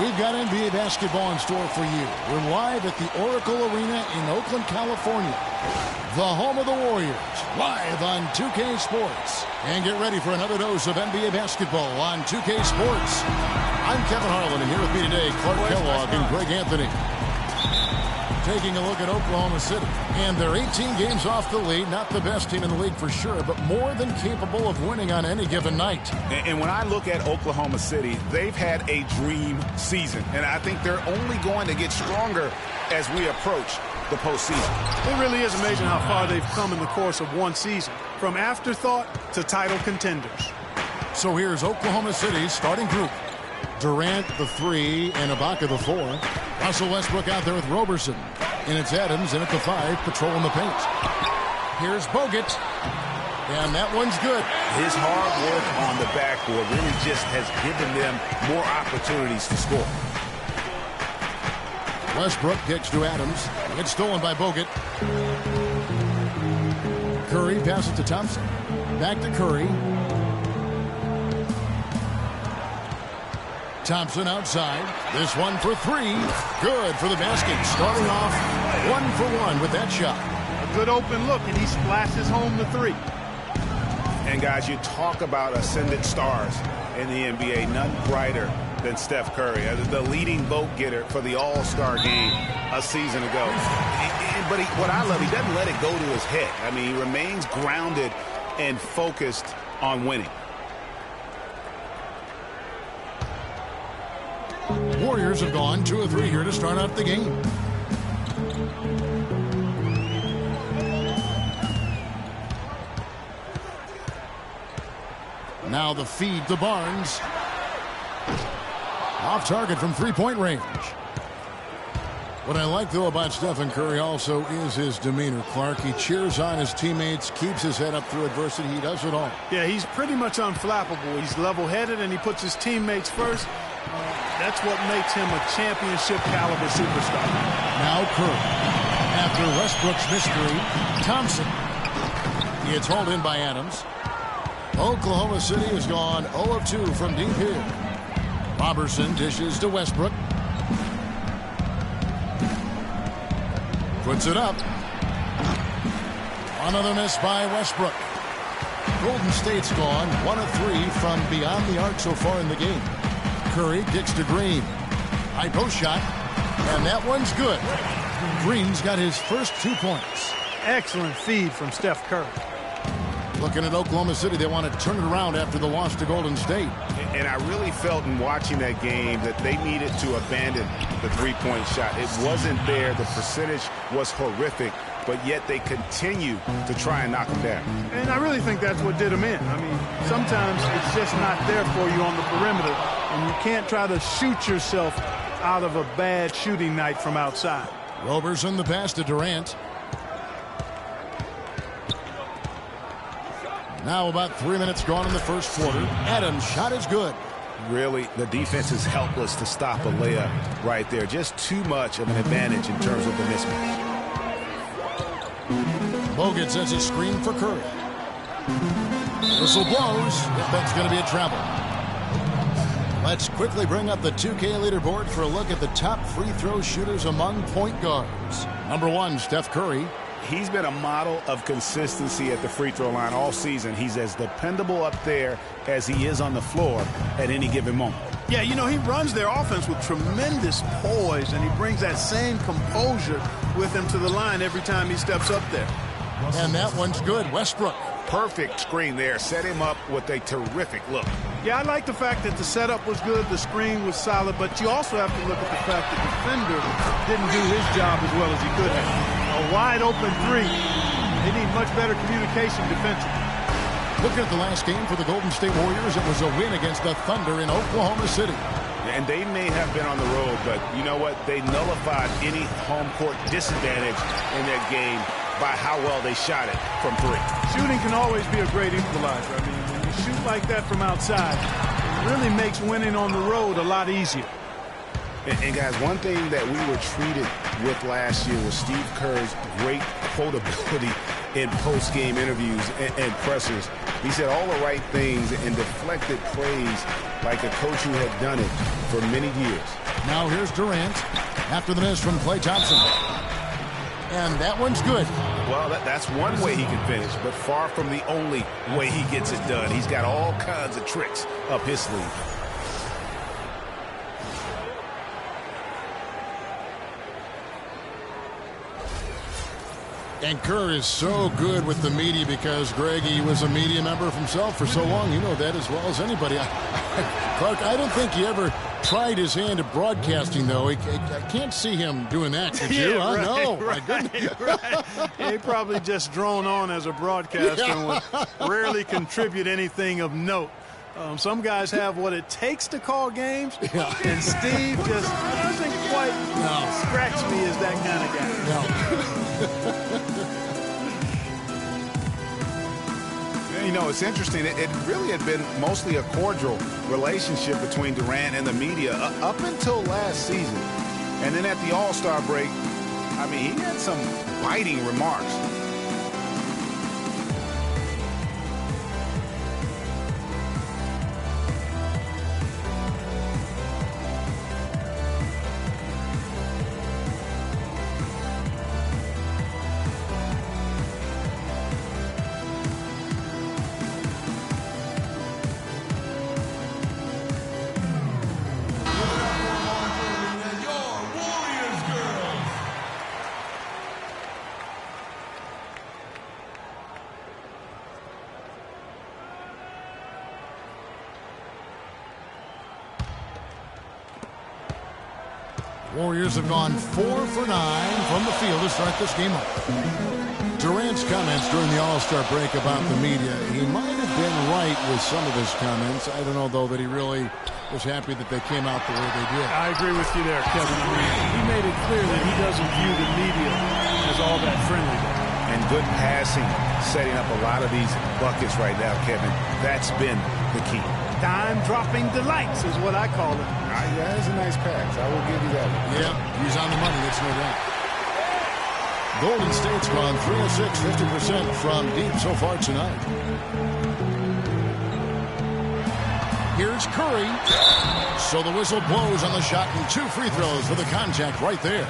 We've got NBA basketball in store for you. We're live at the Oracle Arena in Oakland, California. The home of the Warriors, live on 2K Sports. And get ready for another dose of NBA basketball on 2K Sports. I'm Kevin Harlan, and here with me today, Clark Kellogg and Greg Anthony. Taking a look at Oklahoma City. And they're 18 games off the lead. Not the best team in the league for sure, but more than capable of winning on any given night. And when I look at Oklahoma City, they've had a dream season. And I think they're only going to get stronger as we approach the postseason. It really is amazing how far they've come in the course of one season. From afterthought to title contenders. So here's Oklahoma City's starting group. Durant, the 3, and Ibaka, the 4. Russell Westbrook out there with Roberson. And it's Adams in at the 5, patrolling the paint. Here's Bogut. And that one's good. His hard work on the backboard really just has given them more opportunities to score. Westbrook kicks to Adams. It's stolen by Bogut. Curry passes to Thompson. Back to Curry. Thompson outside. This one for 3. Good for the basket. Starting off 1 for 1 with that shot. A good open look, and he splashes home the 3. And guys, you talk about ascendant stars in the NBA. None brighter than Steph Curry, the leading vote getter for the All-Star game a season ago. But what I love, he doesn't let it go to his head. I mean, he remains grounded and focused on winning. Warriors have gone 2 of 3 here to start out the game. Now the feed to Barnes. Off target from three-point range. What I like, though, about Stephen Curry also is his demeanor, Clark. He cheers on his teammates, keeps his head up through adversity. He does it all. Yeah, he's pretty much unflappable. He's level-headed, and he puts his teammates first. That's what makes him a championship-caliber superstar. Now Curry. After Westbrook's mystery, Thompson. It's hauled in by Adams. Oklahoma City has gone 0 of 2 from deep here. Roberson dishes to Westbrook. Puts it up. Another miss by Westbrook. Golden State's gone 1 of 3 from beyond the arc so far in the game. Curry kicks to Green. High post shot. And that one's good. Green's got his first 2 points. Excellent feed from Steph Curry. Looking at Oklahoma City, they want to turn it around after the loss to Golden State. And I really felt in watching that game that they needed to abandon the three-point shot. It wasn't there. The percentage was horrific, but yet they continue to try and knock them down. And I really think that's what did them in. I mean, sometimes it's just not there for you on the perimeter, and you can't try to shoot yourself out of a bad shooting night from outside. Roberson the pass to Durant. Now about 3 minutes gone in the first quarter. Adams' shot is good. Really, the defense is helpless to stop a layup right there. Just too much of an advantage in terms of the mismatch. Bogut sets a screen for Curry. Whistle blows. That's going to be a travel. Let's quickly bring up the 2K leaderboard for a look at the top free throw shooters among point guards. Number 1, Steph Curry. He's been a model of consistency at the free throw line all season. He's as dependable up there as he is on the floor at any given moment. Yeah, you know, he runs their offense with tremendous poise, and he brings that same composure with him to the line every time he steps up there. And that one's good. Westbrook. Perfect screen there. Set him up with a terrific look. Yeah, I like the fact that the setup was good, the screen was solid, but you also have to look at the fact that the defender didn't do his job as well as he could have. A wide open 3. They need much better communication defensively. Looking at the last game for the Golden State Warriors, it was a win against the Thunder in Oklahoma City. And they may have been on the road, but you know what? They nullified any home court disadvantage in that game by how well they shot it from 3. Shooting can always be a great equalizer. I mean, when you shoot like that from outside, it really makes winning on the road a lot easier. And guys, one thing that we were treated with last year was Steve Kerr's great quotability in post-game interviews and pressers. He said all the right things and deflected praise like a coach who had done it for many years. Now here's Durant after the miss from Klay Thompson. And that one's good. Well, that's one way he can finish, but far from the only way he gets it done. He's got all kinds of tricks up his sleeve. And Kerr is so good with the media because, Greg, he was a media member himself for so long. You know that as well as anybody. Clark, I don't think he ever tried his hand at broadcasting, though. I can't see him doing that, could you? Yeah, right, No, right, my goodness. Right. Yeah, he probably just drone on as a broadcaster and would rarely contribute anything of note. Some guys have what it takes to call games, and Steve just doesn't quite scratch me as that kind of guy. No. You know, it's interesting. It really had been mostly a cordial relationship between Durant and the media up until last season. And then at the All-Star break, I mean, he had some biting remarks. Warriors have gone 4 for 9 from the field to start this game up. Durant's comments during the All-Star break about the media, he might have been right with some of his comments. I don't know, though, that he really was happy that they came out the way they did. I agree with you there, Kevin. I mean, he made it clear that he doesn't view the media as all that friendly. And good passing, setting up a lot of these buckets right now, Kevin. That's been the key. Dime-dropping delights is what I call it. That is a nice pass. I will give you that. Yeah, he's on the money. That's no doubt. Golden State's gone 3 of 6, 50% from deep so far tonight. Here's Curry. So the whistle blows on the shot and 2 free throws for the contact right there.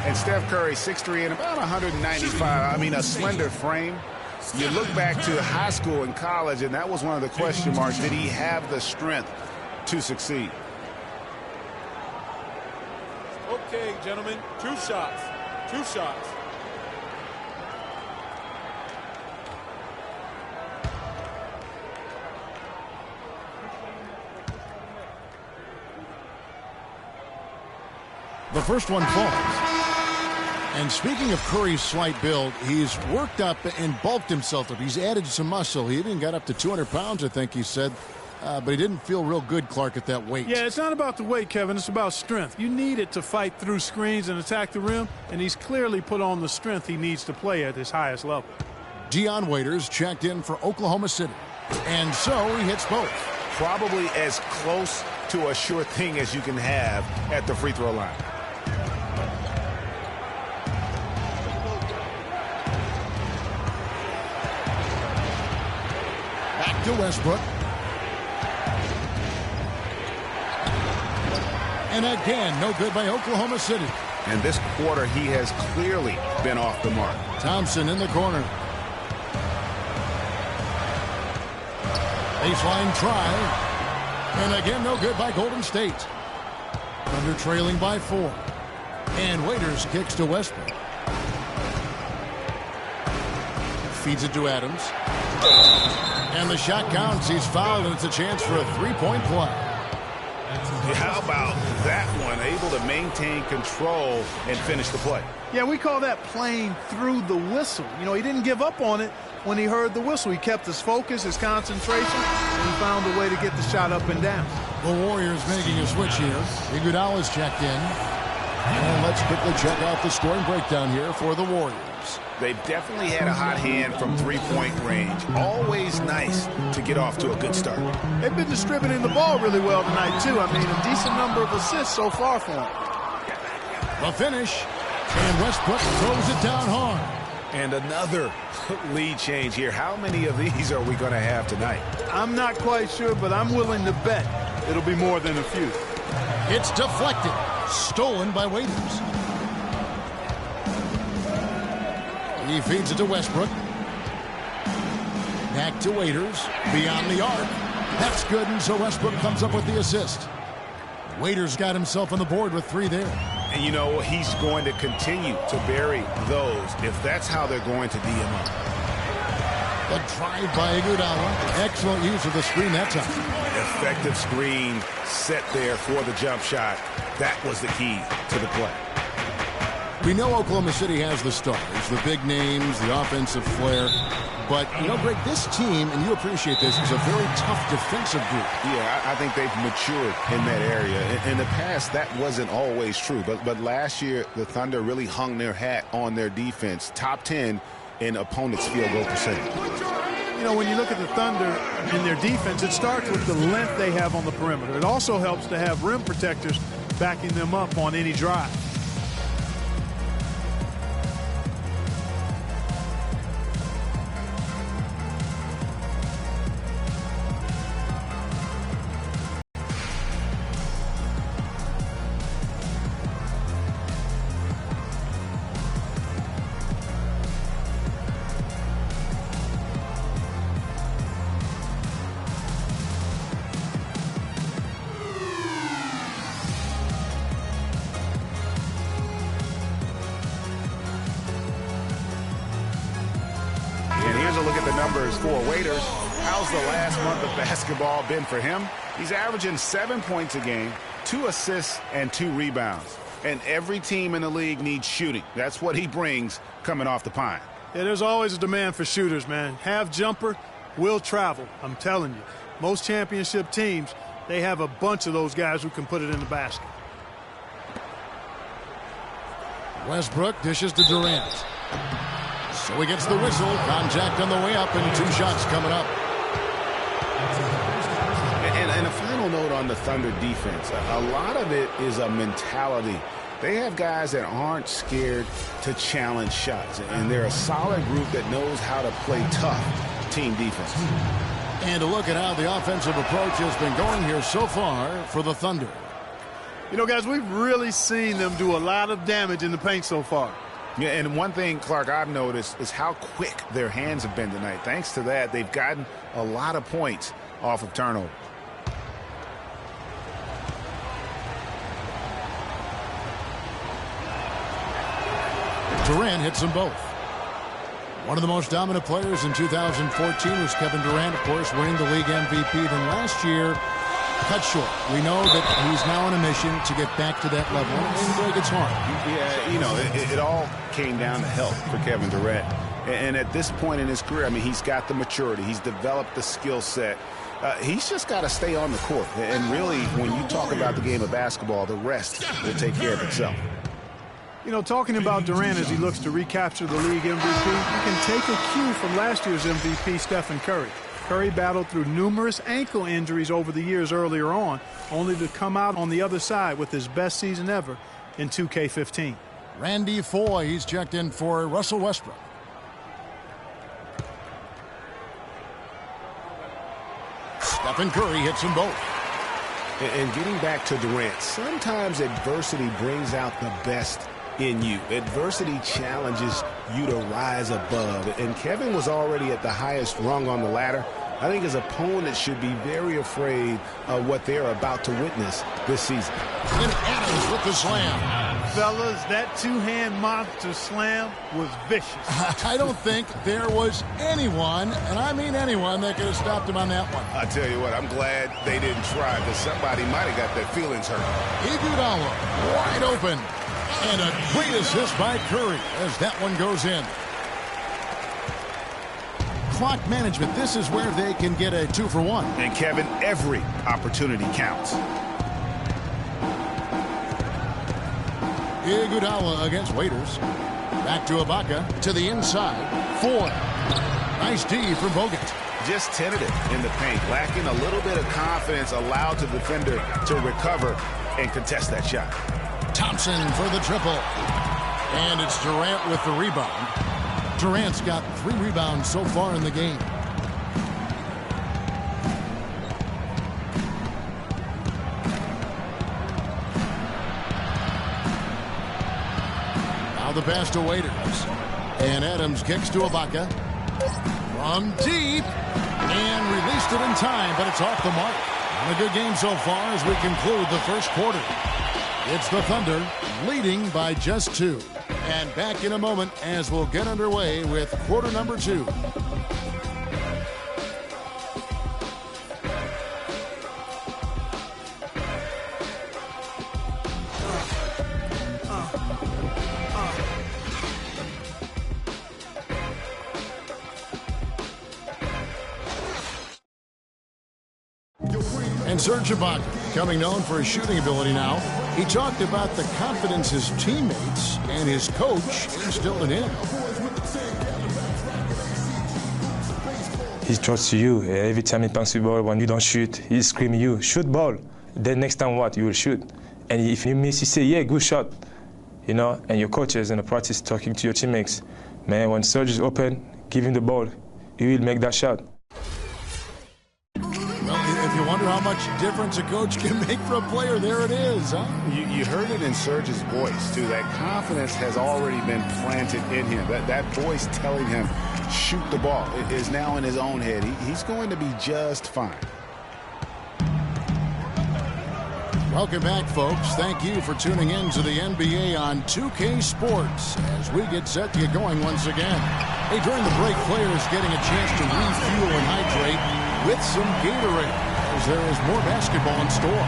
And Steph Curry, 6'3" and about 195. I mean, a slender frame. You look back to high school and college, and that was one of the question marks. Did he have the strength to succeed? Okay, gentlemen, 2 shots. 2 shots. The first one falls. And speaking of Curry's slight build, he's worked up and bulked himself up. He's added some muscle. He even got up to 200 pounds, I think he said. But he didn't feel real good, Clark, at that weight. Yeah, it's not about the weight, Kevin. It's about strength. You need it to fight through screens and attack the rim, and he's clearly put on the strength he needs to play at his highest level. Dion Waiters checked in for Oklahoma City. And so he hits both. Probably as close to a sure thing as you can have at the free throw line. Back to Westbrook. And again, no good by Oklahoma City. And this quarter, he has clearly been off the mark. Thompson in the corner. Baseline try. And again, no good by Golden State. Under trailing by 4. And Waiters kicks to Westbrook. Feeds it to Adams. And the shot counts. He's fouled, and it's a chance for a 3-point play. How about that one? Able to maintain control and finish the play. Yeah, we call that playing through the whistle. You know, he didn't give up on it when he heard the whistle. He kept his focus, his concentration, and he found a way to get the shot up and down. The Warriors making a switch here. Iguodala's checked in. And let's quickly check out the scoring breakdown here for the Warriors. They've definitely had a hot hand from three-point range. Always nice to get off to a good start. They've been distributing the ball really well tonight, too. I mean, a decent number of assists so far for them. The finish. And Westbrook throws it down hard. And another lead change here. How many of these are we going to have tonight? I'm not quite sure, but I'm willing to bet it'll be more than a few. It's deflected. Stolen by Waiters. He feeds it to Westbrook. Back to Waiters. Beyond the arc. That's good, and so Westbrook comes up with the assist. Waiters got himself on the board with 3 there. And you know, he's going to continue to bury those if that's how they're going to D him up. The drive by Iguodala. Excellent use of the screen that time. Effective screen set there for the jump shot. That was the key to the play. We know Oklahoma City has the stars, the big names, the offensive flair. But, you know, Greg, this team, and you appreciate this, is a very tough defensive group. Yeah, I think they've matured in that area. In the past, that wasn't always true. But last year, the Thunder really hung their hat on their defense. Top 10 in opponents' field goal percentage. You know, when you look at the Thunder in their defense, it starts with the length they have on the perimeter. It also helps to have rim protectors backing them up on any drive. Look at the numbers for Waiters. How's the last month of basketball been for him? He's averaging 7 points a game, 2 assists, and 2 rebounds. And every team in the league needs shooting. That's what he brings coming off the pine. Yeah, there's always a demand for shooters, man. Have jumper, will travel. I'm telling you. Most championship teams, they have a bunch of those guys who can put it in the basket. Westbrook dishes to Durant. So he gets the whistle. Contact on the way up, and 2 shots coming up. And a final note on the Thunder defense. A lot of it is a mentality. They have guys that aren't scared to challenge shots. And they're a solid group that knows how to play tough team defense. And to look at how the offensive approach has been going here so far for the Thunder. You know, guys, we've really seen them do a lot of damage in the paint so far. Yeah, and one thing, Clark, I've noticed is how quick their hands have been tonight. Thanks to that, they've gotten a lot of points off of turnover. Durant hits them both. One of the most dominant players in 2014 was Kevin Durant, of course, winning the league MVP. Then last year, cut short. We know that he's now on a mission to get back to that level. And Greg, it's hard. Yeah, you know, it all came down to health for Kevin Durant. And at this point in his career, I mean, he's got the maturity. He's developed the skill set. He's just got to stay on the court. And really, when you talk about the game of basketball, the rest will take care of itself. You know, talking about Durant as he looks to recapture the league MVP, you can take a cue from last year's MVP, Stephen Curry. Curry battled through numerous ankle injuries over the years earlier on, only to come out on the other side with his best season ever in 2K15. Randy Foye, he's checked in for Russell Westbrook. Stephen Curry hits them both. And getting back to Durant, sometimes adversity brings out the best in you. Adversity challenges you to rise above. And Kevin was already at the highest rung on the ladder. I think his opponents should be very afraid of what they're about to witness this season. And Adams with the slam. Fellas, that two-hand monster slam was vicious. I don't think there was anyone, and I mean anyone, that could have stopped him on that one. I tell you what, I'm glad they didn't try, because somebody might have got their feelings hurt. Iguodala wide open. And a great assist by Curry as that one goes in. Clock management, this is where they can get a 2-for-1. And Kevin, every opportunity counts. Iguodala against Waiters. Back to Ibaka, to the inside. Foye. Nice D for Bogut. Just tentative in the paint, lacking a little bit of confidence, allowed the defender to recover and contest that shot. Thompson for the triple. And it's Durant with the rebound. Durant's got 3 rebounds so far in the game. Now the pass to Waiters. And Adams kicks to Ibaka. From deep. And released it in time, but it's off the mark. And a good game so far as we conclude the first quarter. It's the Thunder leading by just 2. And back in a moment as we'll get underway with quarter number 2. And Serge Ibaka, becoming known for his shooting ability now, he talked about the confidence his teammates and his coach instilled in him. He trusts you. Every time he punches the ball, when you don't shoot, he screams you, shoot ball. Then next time what? You will shoot. And if you miss, you say, yeah, good shot. You know, and your coaches in the practice talking to your teammates. Man, when Serge is open, give him the ball. He will make that shot. If you wonder how much difference a coach can make for a player, there it is, huh? You heard it in Serge's voice, too. That confidence has already been planted in him. That voice telling him, shoot the ball, is now in his own head. He's going to be just fine. Welcome back, folks. Thank you for tuning in to the NBA on 2K Sports as we get set to get going once again. Hey, during the break, players getting a chance to refuel and hydrate with some Gatorade, as there is more basketball in store.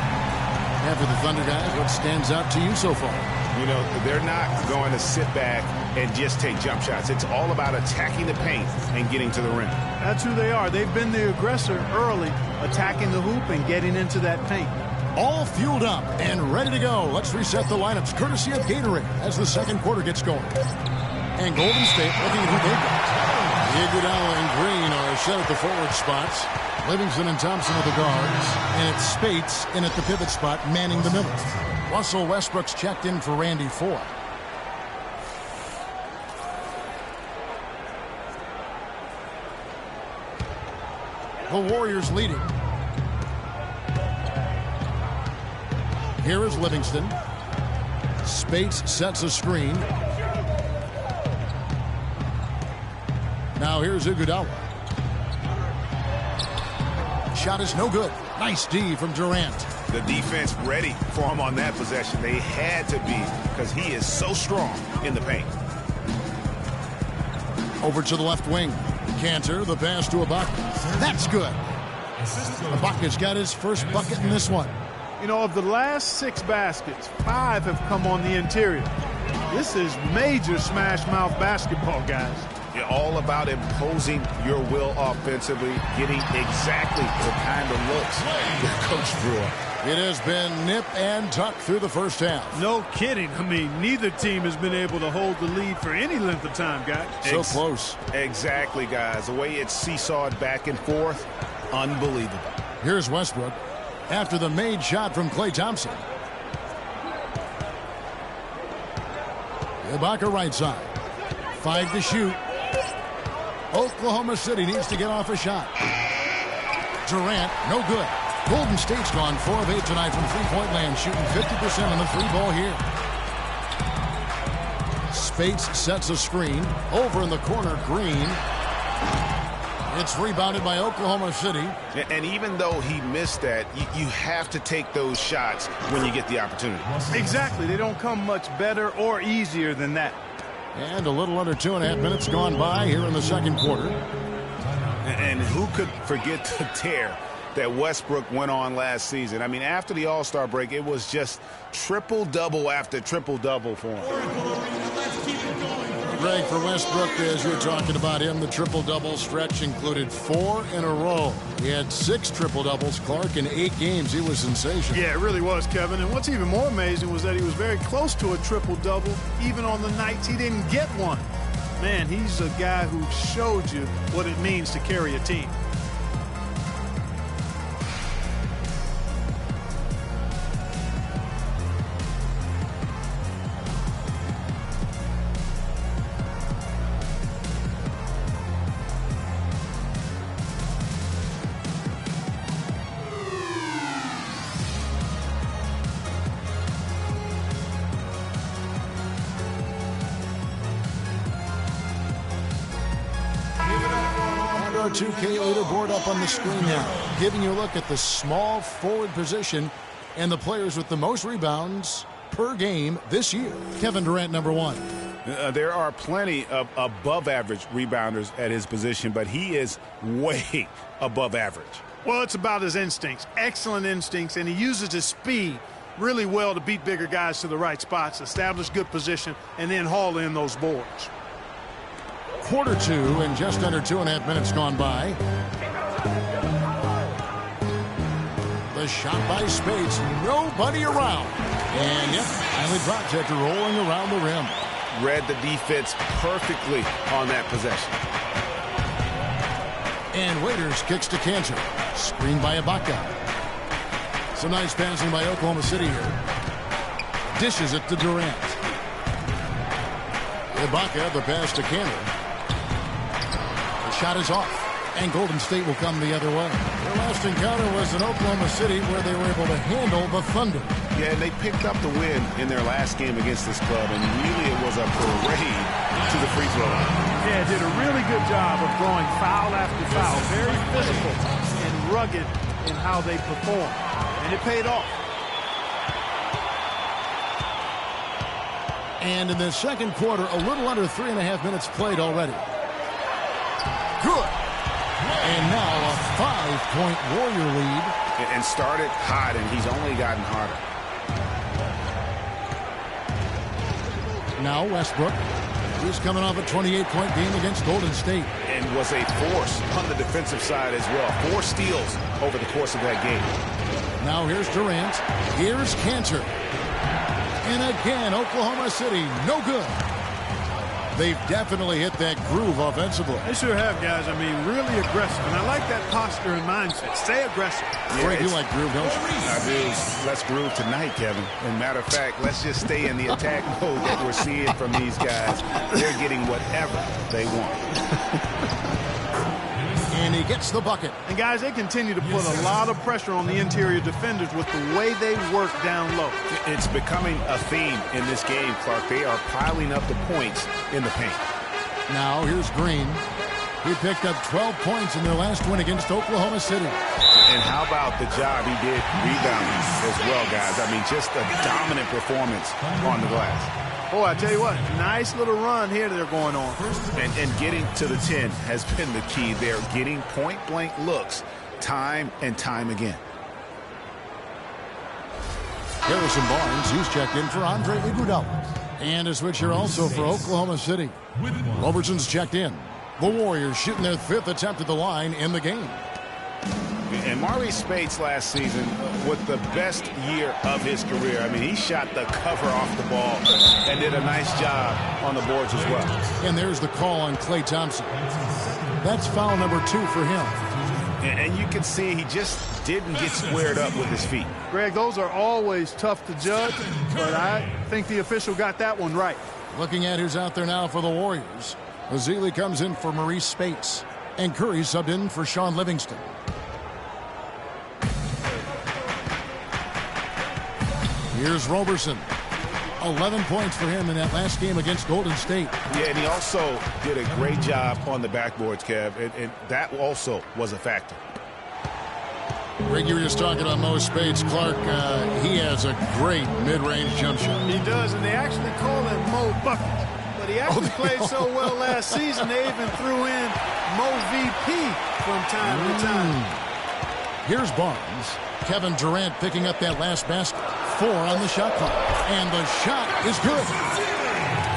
And for the Thunder guys, what stands out to you so far? You know, they're not going to sit back and just take jump shots. It's all about attacking the paint and getting to the rim. That's who they are. They've been the aggressor early, attacking the hoop and getting into that paint. All fueled up and ready to go. Let's reset the lineups courtesy of Gatorade as the second quarter gets going. And Golden State looking at who they've got. Iguodala and Green are set at the forward spots. Livingston and Thompson are the guards. And it's Spates in at the pivot spot, manning the middle. Russell Westbrook's checked in for Randy Ford. The Warriors leading. Here is Livingston. Spates sets a screen. Now here's Iguodala. Shot is no good. Nice D from Durant. The defense ready for him on that possession. They had to be because he is so strong in the paint. Over to the left wing. Cantor, the pass to Ibaka. That's good. Ibaka's got his first bucket in this one. You know, of the last 6 baskets, 5 have come on the interior. This is major smash mouth basketball, guys. You're all about imposing your will offensively, getting exactly the kind of looks that Coach drew up. It has been nip and tuck through the first half. No kidding. I mean, neither team has been able to hold the lead for any length of time, guys. So close. Exactly, guys. The way it's seesawed back and forth, unbelievable. Here's Westbrook after the made shot from Klay Thompson. Ibaka right side. 5 to shoot. Oklahoma City needs to get off a shot. Durant, no good. Golden State's gone 4 of 8 tonight from three-point land, shooting 50% on the 3-ball here. Spates sets a screen. Over in the corner, Green. It's rebounded by Oklahoma City. And even though he missed that, you have to take those shots when you get the opportunity. Exactly. They don't come much better or easier than that. And a little under 2.5 minutes gone by here in the second quarter. And who could forget the tear that Westbrook went on last season? I mean, after the All-Star break, it was just triple-double after triple-double for him. Greg, for Westbrook, as you were talking about him, the triple-double stretch included 4 in a row. He had 6 triple-doubles, Clark, in 8 games. He was sensational. Yeah, it really was, Kevin. And what's even more amazing was that he was very close to a triple-double, even on the nights he didn't get one. Man, he's a guy who showed you what it means to carry a team. our 2K leaderboard up on the screen now, giving you a look at the small forward position and the players with the most rebounds per game this year. Kevin Durant, number 1. There are plenty of above-average rebounders at his position, but he is way above average. Well, it's about his instincts, excellent instincts, and he uses his speed really well to beat bigger guys to the right spots, establish good position, and then haul in those boards. Quarter 2 and just under 2.5 minutes gone by. The shot by Spades, nobody around. And yep, finally drops after rolling around the rim. Read the defense perfectly on that possession. And Waiters kicks to Cantor. Screened by Ibaka. Some nice passing by Oklahoma City here. Dishes it to Durant. Ibaka, the pass to Cantor. The shot is off. And Golden State will come the other way. Their last encounter was in Oklahoma City where they were able to handle the Thunder. Yeah, and they picked up the win in their last game against this club, and really it was a parade to the free throw line. Yeah, did a really good job of throwing foul after foul. Very physical and rugged in how they perform. And it paid off. And in the second quarter, a little under 3.5 minutes played already. Good. And now a 5-point Warrior lead. And started hot, and he's only gotten harder. Now Westbrook. He's coming off a 28-point game against Golden State. And was a force on the defensive side as well. 4 steals over the course of that game. Now here's Durant. Here's Cantor. And again, Oklahoma City, no good. They've definitely hit that groove offensively. They sure have, guys. I mean, really aggressive. And I like that posture and mindset. Stay aggressive. Greg, you like groove, don't you? I do. Let's groove tonight, Kevin. And matter of fact, let's just stay in the attack mode that we're seeing from these guys. They're getting whatever they want. And he gets the bucket. And, guys, they continue to put a lot of pressure on the interior defenders with the way they work down low. It's becoming a theme in this game, Clark. They are piling up the points in the paint. Now here's Green. He picked up 12 points in their last win against Oklahoma City. And how about the job he did rebounding as well, guys? I mean, just a dominant performance on the glass. Oh, I tell you what, nice little run here they're going on. And getting to the 10 has been the key. They're getting point-blank looks time and time again. Harrison Barnes, he's checked in for Andre Iguodala. And a switch here also for Oklahoma City. Roberson's checked in. The Warriors shooting their 5th attempt at the line in the game. And Marley Speights last season with the best year of his career. I mean, he shot the cover off the ball and did a nice job on the boards as well. And there's the call on Klay Thompson. That's foul number 2 for him. And you can see he just didn't get squared up with his feet. Greg, those are always tough to judge, but I think the official got that one right. Looking at who's out there now for the Warriors. Azili comes in for Maurice Speights. And Curry subbed in for Sean Livingston. Here's Roberson. 11 points for him in that last game against Golden State. Yeah, and he also did a great job on the backboards, Kev, and that also was a factor. Greg, you were just talking about Mo Speights. Clark, he has a great mid-range jump shot. He does, and they actually call him Mo Bucket. But he actually played so well last season, they even threw in Mo VP from time to time. Here's Barnes. Kevin Durant picking up that last basket. 4 on the shot clock. And the shot is good.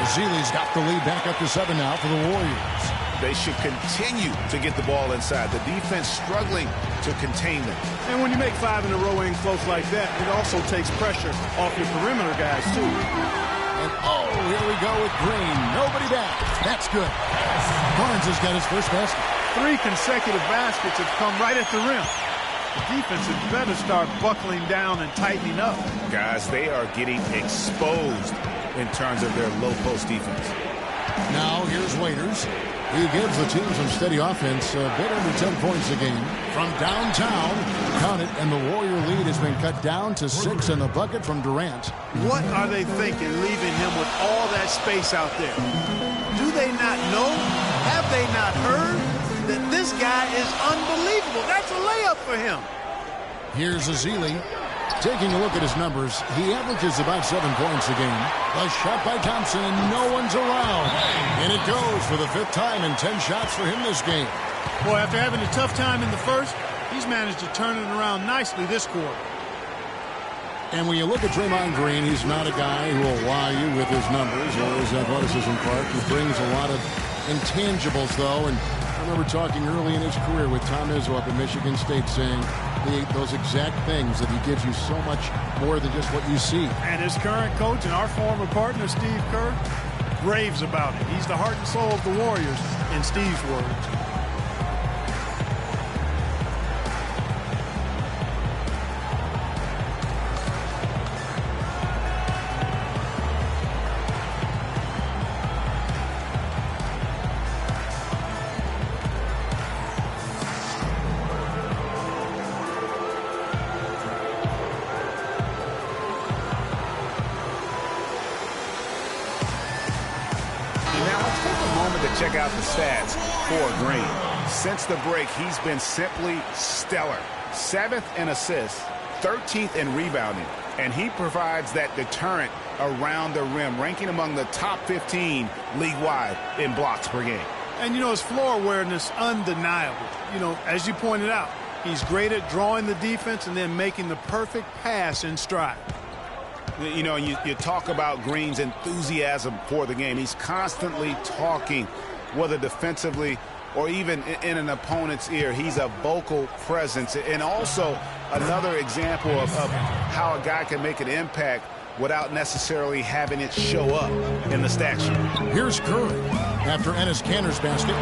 Azili's got the lead back up to 7 now for the Warriors. They should continue to get the ball inside. The defense struggling to contain them. And when you make 5 in a row in close like that, it also takes pressure off your perimeter guys, too. And oh, here we go with Green. Nobody back. That's good. Barnes has got his first basket. 3 consecutive baskets have come right at the rim. The defense had better start buckling down and tightening up. Guys, they are getting exposed in terms of their low post defense. Now here's Waiters. He gives the team some steady offense, a bit under 10 points a game. From downtown, count it, and the Warrior lead has been cut down to 6 in the bucket from Durant. What are they thinking, leaving him with all that space out there? Do they not know? Have they not heard? that this guy is unbelievable. That's a layup for him. Here's Ezeli. Taking a look at his numbers, he averages about 7 points a game. A shot by Thompson, and no one's around. And it goes for the 5th time in 10 shots for him this game. Boy, after having a tough time in the first, he's managed to turn it around nicely this quarter. And when you look at Draymond Green, he's not a guy who will wow you with his numbers or his athleticism part. He brings a lot of intangibles, though. And I remember talking early in his career with Tom Izzo up at Michigan State saying those exact things, that he gives you so much more than just what you see. And his current coach and our former partner, Steve Kerr, raves about it. He's the heart and soul of the Warriors, in Steve's words. Check out the stats for Green. Since the break, he's been simply stellar. 7th in assists, 13th in rebounding, and he provides that deterrent around the rim, ranking among the top 15 league-wide in blocks per game. And, you know, his floor awareness, undeniable. You know, as you pointed out, he's great at drawing the defense and then making the perfect pass in stride. You know, you talk about Green's enthusiasm for the game. He's constantly talking, whether defensively or even in an opponent's ear. He's a vocal presence. And also another example of how a guy can make an impact without necessarily having it show up in the stat sheet. Here's Curry after Enes Kanter's basket.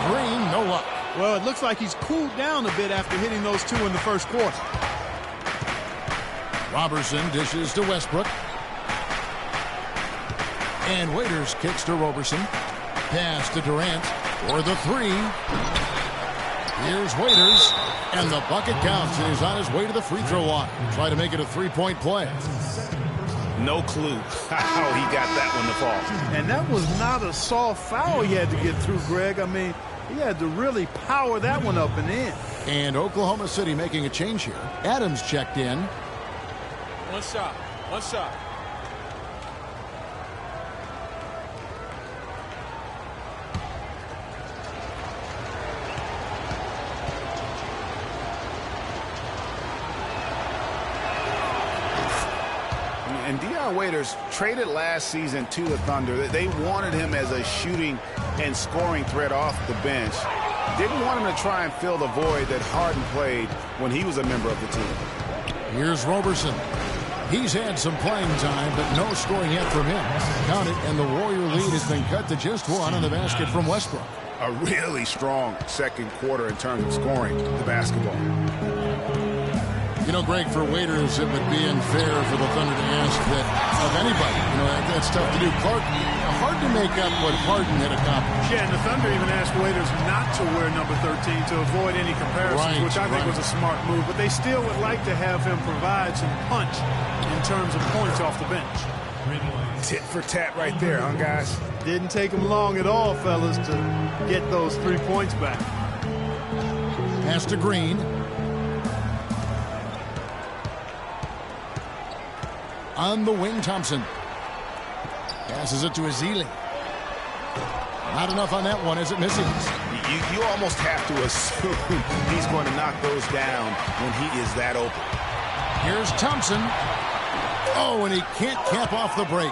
Green, no luck. Well, it looks like he's cooled down a bit after hitting those 2 in the first quarter. Robertson dishes to Westbrook. And Waiters kicks to Roberson. Pass to Durant for the 3. Here's Waiters. And the bucket counts, and he's on his way to the free throw line. Try to make it a 3-point play. No clue how he got that one to fall. And that was not a soft foul he had to get through, Greg. I mean, he had to really power that one up and in. And Oklahoma City making a change here. Adams checked in. One shot. One shot. And Dion Waiters traded last season to the Thunder. They wanted him as a shooting and scoring threat off the bench. Didn't want him to try and fill the void that Harden played when he was a member of the team. Here's Roberson. He's had some playing time, but no scoring yet from him. Count it, and the Warrior lead has been cut to just 1 on the basket from Westbrook. A really strong second quarter in terms of scoring the basketball. You know, Greg, for Waiters, it would be unfair for the Thunder to ask that of anybody. You know, that's tough to do. Clark, hard to make up what Harden had accomplished. Yeah, and the Thunder even asked Waiters not to wear number 13 to avoid any comparisons, which I think was a smart move. But they still would like to have him provide some punch in terms of points off the bench. Tit for tat right there, huh, guys? Didn't take him long at all, fellas, to get those 3 points back. Pass to Green. On the wing, Thompson. Passes it to Ezeli. Not enough on that one as it misses. You almost have to assume he's going to knock those down when he is that open. Here's Thompson. Oh, and he can't cap off the break.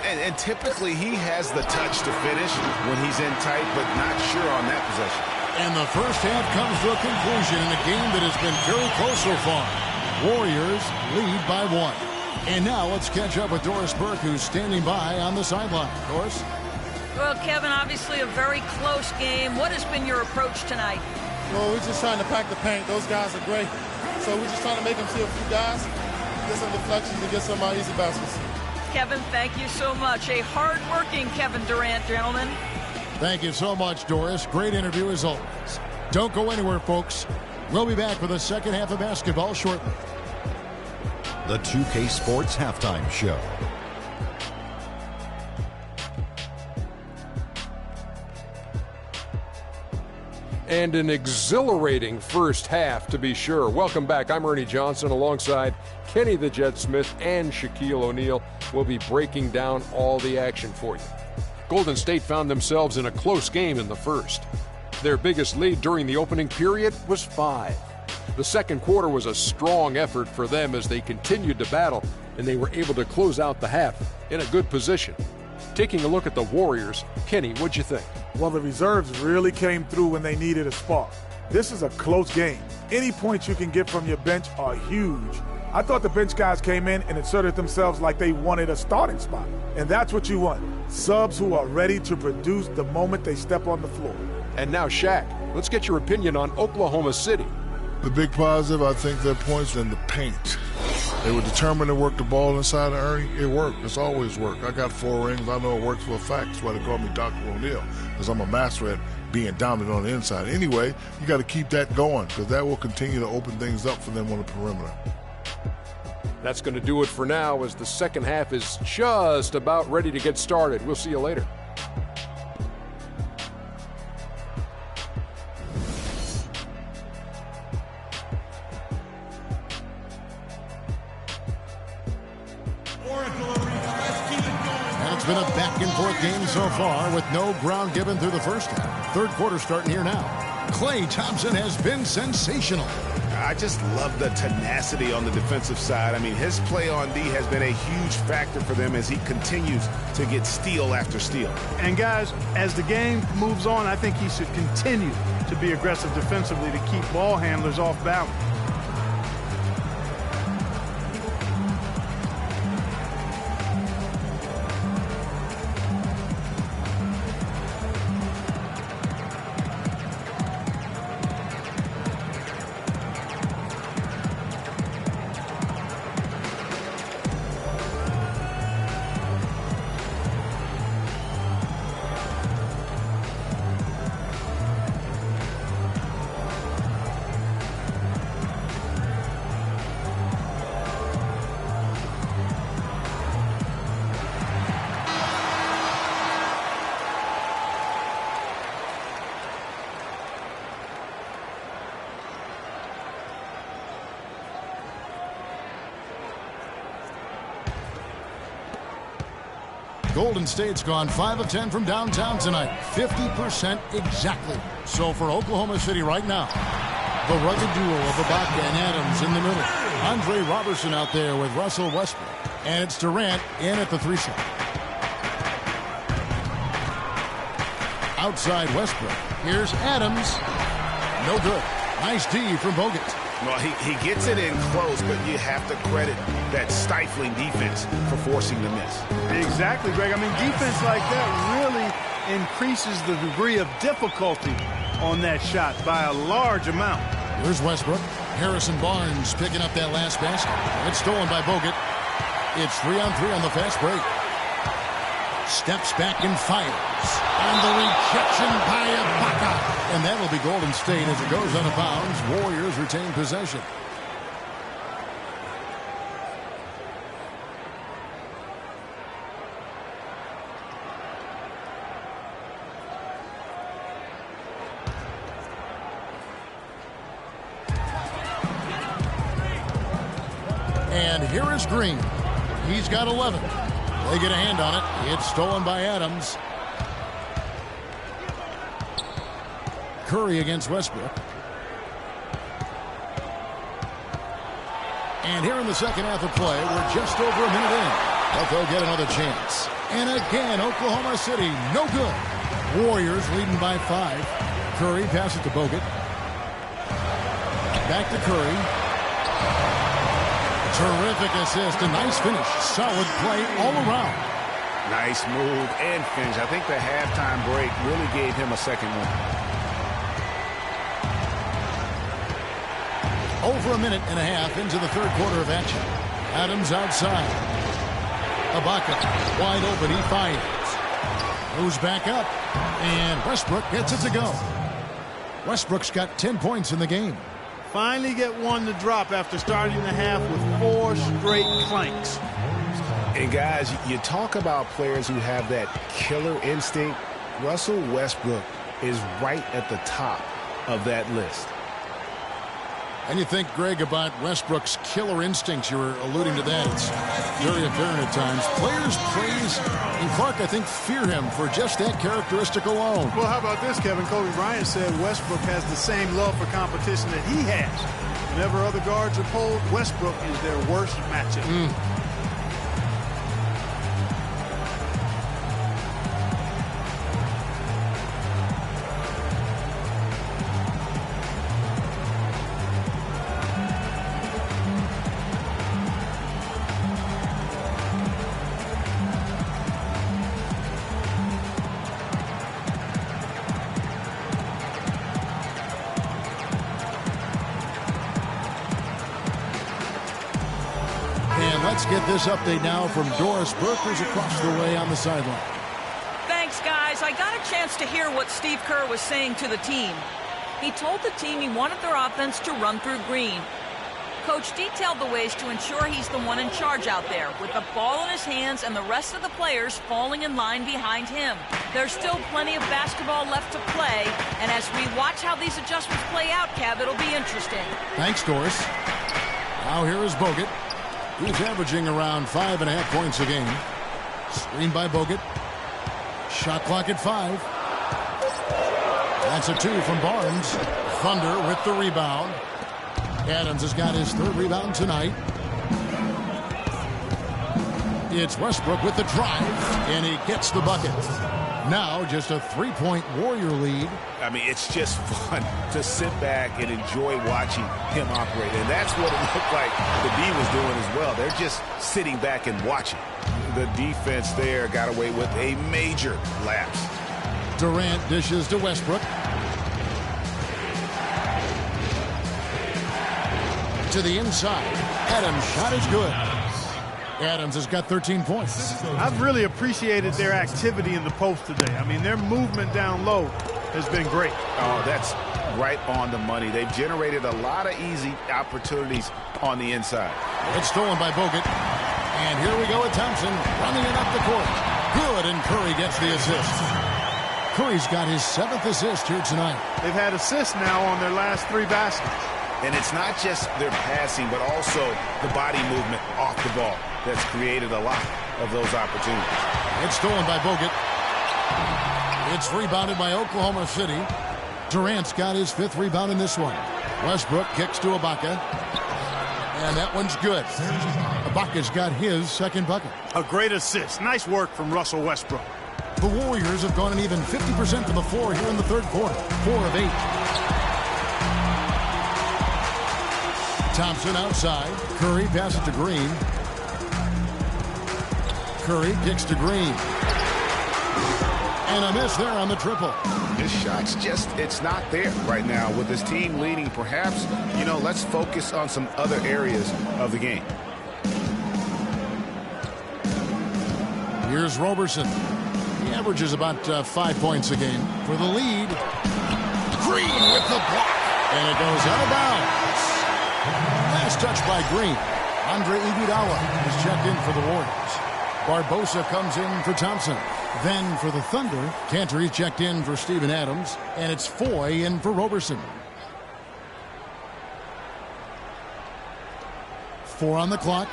And typically he has the touch to finish when he's in tight, but not sure on that possession. And the first half comes to a conclusion in a game that has been very close so far. Warriors lead by 1. And now let's catch up with Doris Burke, who's standing by on the sideline. Doris? Well, Kevin, obviously a very close game. What has been your approach tonight? Well, we're just trying to pack the paint. Those guys are great. So we're just trying to make them see a few guys, get some deflections, and get some easy baskets. Kevin, thank you so much. A hard-working Kevin Durant, gentlemen. Thank you so much, Doris. Great interview as always. Don't go anywhere, folks. We'll be back for the second half of basketball shortly. The 2K Sports Halftime Show. And an exhilarating first half, to be sure. Welcome back. I'm Ernie Johnson alongside Kenny the Jet Smith and Shaquille O'Neal. We'll be breaking down all the action for you. Golden State found themselves in a close game in the first. Their biggest lead during the opening period was 5. The second quarter was a strong effort for them as they continued to battle, and they were able to close out the half in a good position. Taking a look at the Warriors, Kenny, what'd you think? Well, the reserves really came through when they needed a spark. This is a close game. Any points you can get from your bench are huge. I thought the bench guys came in and inserted themselves like they wanted a starting spot. And that's what you want. Subs who are ready to produce the moment they step on the floor. And now, Shaq, let's get your opinion on Oklahoma City. The big positive, I think, their points in the paint. They were determined to work the ball inside of Ernie. It worked. It's always worked. I got 4 rings. I know it works for a fact. That's why they call me Dr. O'Neal, because I'm a master at being dominant on the inside. Anyway, you got to keep that going, because that will continue to open things up for them on the perimeter. That's going to do it for now, as the second half is just about ready to get started. We'll see you later. It's been a back-and-forth game so far with no ground given through the first half. Third quarter starting here now. Klay Thompson has been sensational. I just love the tenacity on the defensive side. I mean, his play on D has been a huge factor for them as he continues to get steal after steal. And guys, as the game moves on, I think he should continue to be aggressive defensively to keep ball handlers off balance. Golden State's gone 5 of 10 from downtown tonight. 50% exactly. So for Oklahoma City right now, the rugged duo of Ibaka and Adams in the middle. Andre Robertson out there with Russell Westbrook. And it's Durant in at the 3-shot. Outside Westbrook. Here's Adams. No good. Nice D from Bogut. Well, he gets it in close, but you have to credit that stifling defense for forcing the miss. Exactly, Greg. I mean, defense like that really increases the degree of difficulty on that shot by a large amount. Here's Westbrook. Harrison Barnes picking up that last basket. It's stolen by Bogut. It's 3-on-3 on the fast break. Steps back and fires. And the rejection by Ibaka. And that'll be Golden State as it goes out of bounds. Warriors retain possession. And here is Green. He's got 11. They get a hand on it. It's stolen by Adams. Curry against Westbrook. And here in the second half of play, we're just over a minute in. But they'll get another chance. And again, Oklahoma City, no good. Warriors leading by 5. Curry passes to Bogut. Back to Curry. Terrific assist. A nice finish. Solid play all around. Nice move and finish. I think the halftime break really gave him a second one. Over a minute and a half into the third quarter of action. Adams outside. Ibaka wide open. He fires. Moves back up. And Westbrook gets it to go. Westbrook's got 10 points in the game. Finally get one to drop after starting the half with 4 straight clanks. And guys, you talk about players who have that killer instinct. Russell Westbrook is right at the top of that list. And you think, Greg, about Westbrook's killer instincts. You were alluding to that. It's very apparent at times. Players praise, and Clark, I think, fear him for just that characteristic alone. Well, how about this, Kevin? Kobe Bryant said Westbrook has the same love for competition that he has. Whenever other guards are pulled, Westbrook is their worst matchup. Let's get this update now from Doris Burke, who's across the way on the sideline. Thanks, guys. I got a chance to hear what Steve Kerr was saying to the team. He told the team he wanted their offense to run through Green. Coach detailed the ways to ensure he's the one in charge out there, with the ball in his hands and the rest of the players falling in line behind him. There's still plenty of basketball left to play, and as we watch how these adjustments play out, Kev, it'll be interesting. Thanks, Doris. Now here is Bogut. He's averaging around 5.5 points a game. Screen by Bogut. Shot clock at 5. That's a 2 from Barnes. Thunder with the rebound. Adams has got his 3rd rebound tonight. It's Westbrook with the drive, and he gets the bucket. Now just a 3-point Warrior lead. I mean, it's just fun to sit back and enjoy watching him operate. And that's what it looked like the D was doing as well. They're just sitting back and watching. The defense there got away with a major lapse. Durant dishes to Westbrook. To the inside. Adams' shot is good. Adams has got 13 points. I've really appreciated their activity in the post today. I mean, their movement down low has been great. Oh, that's right on the money. They've generated a lot of easy opportunities on the inside. It's stolen by Bogut. And here we go with Thompson running it up the court. Good, and Curry gets the assist. Curry's got his 7th assist here tonight. They've had assists now on their last 3 baskets. And it's not just their passing, but also the body movement off the ball that's created a lot of those opportunities. It's stolen by Bogut. It's rebounded by Oklahoma City. Durant's got his 5th rebound in this one. Westbrook kicks to Ibaka. And that one's good. Ibaka's got his 2nd bucket. A great assist. Nice work from Russell Westbrook. The Warriors have gone an even 50% from the floor here in the 3rd quarter. 4 of 8. Thompson outside. Curry passes to Green. Curry kicks to Green. And a miss there on the triple. His shot's just, it's not there right now. With his team leading, perhaps, let's focus on some other areas of the game. Here's Roberson. He averages about 5 points a game. For the lead, Green with the block. And it goes out of bounds. Last touch by Green. Andre Iguodala is checked in for the Warriors. Barbosa comes in for Thompson. Then for the Thunder, Cantor is checked in for Steven Adams. And it's Foy in for Roberson. 4 on the clock.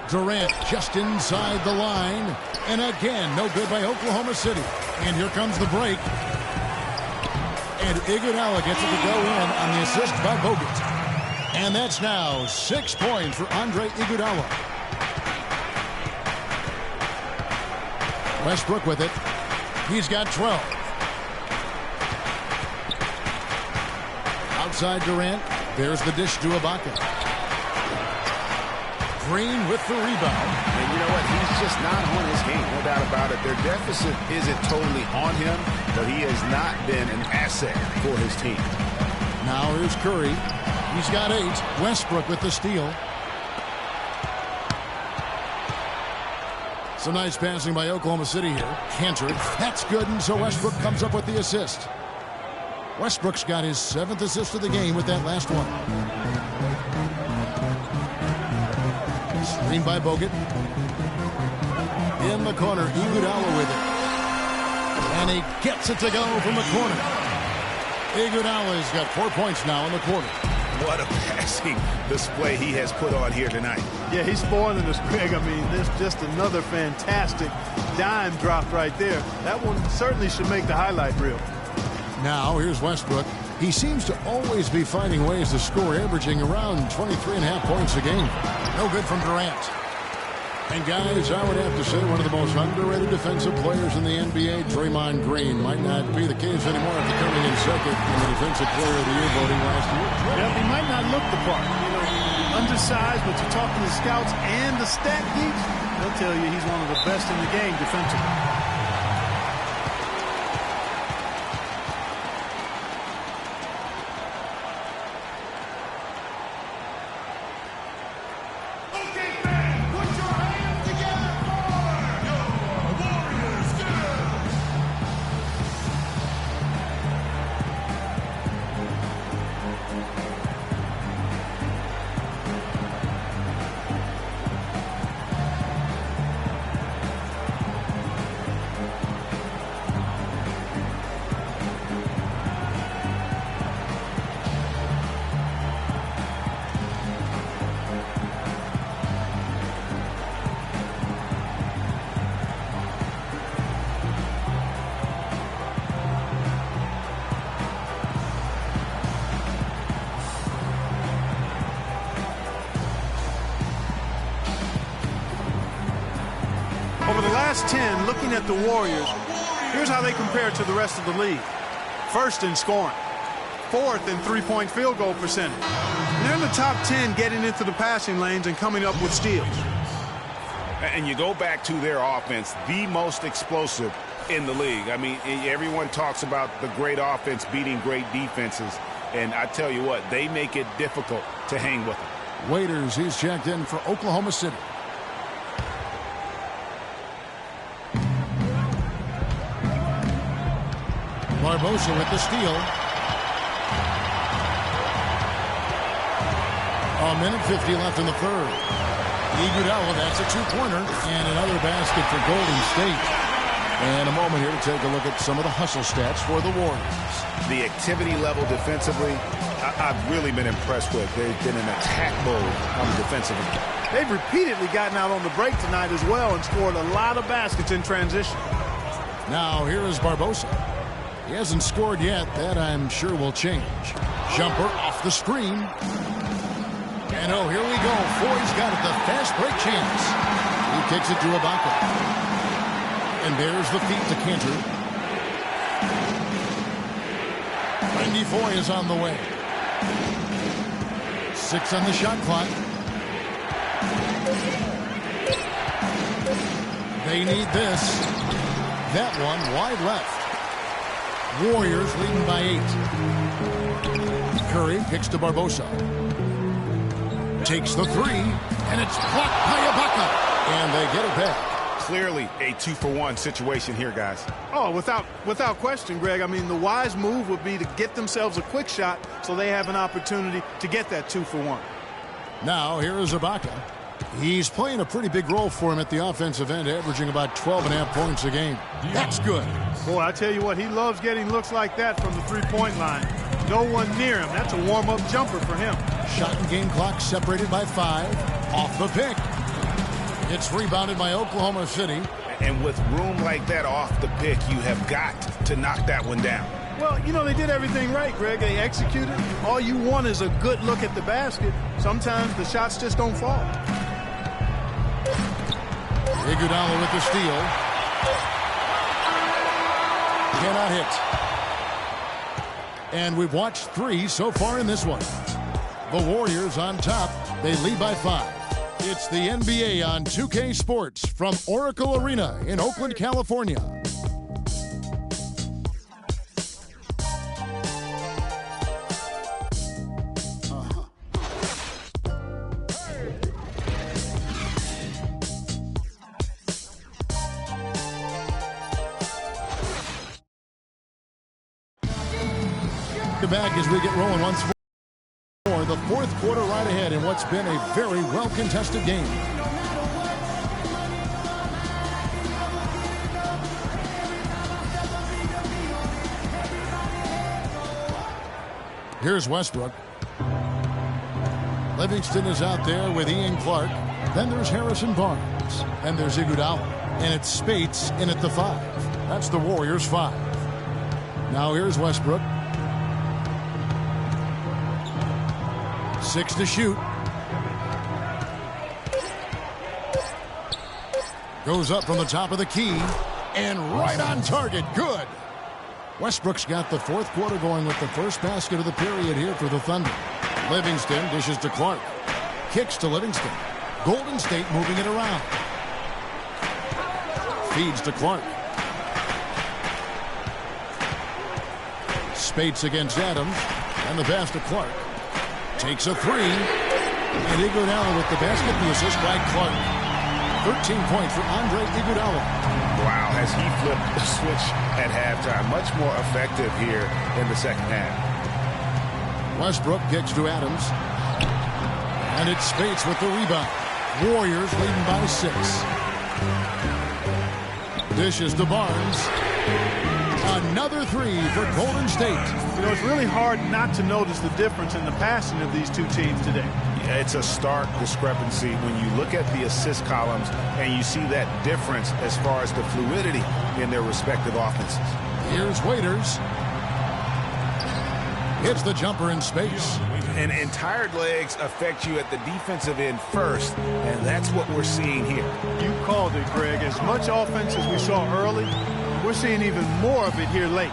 Durant just inside the line. And again, no good by Oklahoma City. And here comes the break. And Iguodala gets it to go in on the assist by Bogut. And that's now 6 points for Andre Iguodala. Westbrook with it. He's got 12. Outside Durant. There's the dish to Ibaka. Green with the rebound. And you know what? He's just not on his game, no doubt about it. Their deficit isn't totally on him, but he has not been an asset for his team. Now here's Curry. He's got 8. Westbrook with the steal. Some nice passing by Oklahoma City here. Cantor. That's good, and so Westbrook comes up with the assist. Westbrook's got his 7th assist of the game with that last one. Screen by Bogut. In the corner, Iguodala with it. And he gets it to go from the corner. Iguodala's got 4 points now in the quarter. What a passing display he has put on here tonight. Yeah, he's spoiling us, Greg. I mean, there's just another fantastic dime drop right there. That one certainly should make the highlight reel. Now, here's Westbrook. He seems to always be finding ways to score, averaging around 23.5 points a game. No good from Durant. And guys, I would have to say one of the most underrated defensive players in the NBA, Draymond Green. Might not be the case anymore after coming in second in the Defensive Player of the Year voting last year. Well, he might not look the part. You know, undersized, but you talk to the scouts and the stat geeks, they'll tell you he's one of the best in the game defensively. Over the last 10, looking at the Warriors, here's how they compare to the rest of the league. First in scoring, fourth in three-point field goal percentage. And they're in the top 10 getting into the passing lanes and coming up with steals. And you go back to their offense, the most explosive in the league. I mean, everyone talks about the great offense beating great defenses. And I tell you what, they make it difficult to hang with them. Waiters, he's checked in for Oklahoma City. Barbosa with the steal. A minute 50 left in the third. Iguodala, that's a two-pointer, and another basket for Golden State. And a moment here to take a look at some of the hustle stats for the Warriors. The activity level defensively, I've really been impressed with. They've been in attack mode defensively. They've repeatedly gotten out on the break tonight as well and scored a lot of baskets in transition. Now here is Barbosa. He hasn't scored yet. That, I'm sure, will change. Jumper off the screen. And, oh, here we go. Foy's got it, the fast break chance. He kicks it to Ibaka. And there's the feet to Cantor. Randy Foy is on the way. 6 on the shot clock. They need this. That one wide left. Warriors leading by 8. Curry kicks to Barbosa. Takes the three, and it's blocked by Ibaka. And they get it back. Clearly a 2-for-1 situation here, guys. Oh, without question, Greg. I mean, the wise move would be to get themselves a quick shot so they have an opportunity to get that 2-for-1. Now, here is Ibaka. He's playing a pretty big role for him at the offensive end, averaging about 12.5 points a game. That's good. Boy, I tell you what, he loves getting looks like that from the three-point line. No one near him. That's a warm-up jumper for him. Shot and game clock separated by 5. Off the pick. It's rebounded by Oklahoma City. And with room like that off the pick, you have got to knock that one down. Well, you know, they did everything right, Greg. They executed. All you want is a good look at the basket. Sometimes the shots just don't fall. Iguodala with the steal. Cannot hit. And we've watched 3 so far in this one. The Warriors on top. They lead by 5. It's the NBA on 2K Sports from Oracle Arena in Oakland, California. Back as we get rolling once more. The fourth quarter right ahead in what's been a very well-contested game. Here's Westbrook. Livingston is out there with Ian Clark. Then there's Harrison Barnes. And there's Iguodala. And it's Spates in at the 5. That's the Warriors' 5. Now here's Westbrook. 6 to shoot. Goes up from the top of the key. And right on target. Good. Westbrook's got the fourth quarter going with the first basket of the period here for the Thunder. Livingston dishes to Clark. Kicks to Livingston. Golden State moving it around. Feeds to Clark. Spates against Adams. And the pass to Clark. Takes a 3. And Iguodala with the basket. The assist by Clark. 13 points for Andre Iguodala. Wow, has he flipped the switch at halftime. Much more effective here in the second half. Westbrook kicks to Adams. And it's Spates with the rebound. Warriors leading by 6. Dishes to Barnes. Another 3 for Golden State. You know, it's really hard not to notice the difference in the passing of these two teams today. Yeah, it's a stark discrepancy when you look at the assist columns and you see that difference as far as the fluidity in their respective offenses. Here's Waiters. Hits the jumper in space. And tired legs affect you at the defensive end first, and that's what we're seeing here. You called it, Greg. As much offense as we saw early, we're seeing even more of it here late.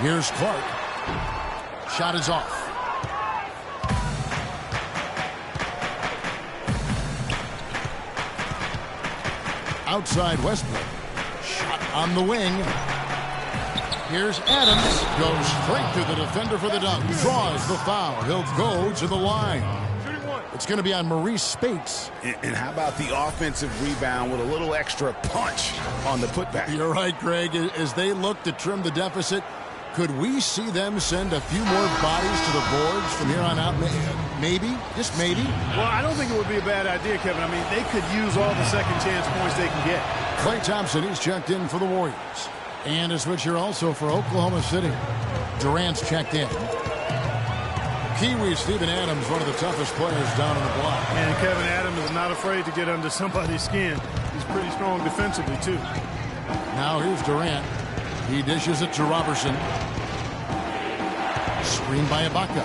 Here's Clark. Shot is off. Outside Westbrook. Shot on the wing. Here's Adams. Goes straight to the defender for the dunk. Draws the foul. He'll go to the line. It's going to be on Maurice Spates. And how about the offensive rebound with a little extra punch on the putback? You're right, Greg. As they look to trim the deficit, could we see them send a few more bodies to the boards from here on out? Maybe. Just maybe. Well, I don't think it would be a bad idea, Kevin. I mean, they could use all the second chance points they can get. Klay Thompson, he's checked in for the Warriors. And a switcher also for Oklahoma City. Durant's checked in. Kiwi Steven Adams, one of the toughest players down on the block. And Kevin Adams is not afraid to get under somebody's skin. He's pretty strong defensively, too. Now here's Durant. He dishes it to Robertson. Screen by Ibaka.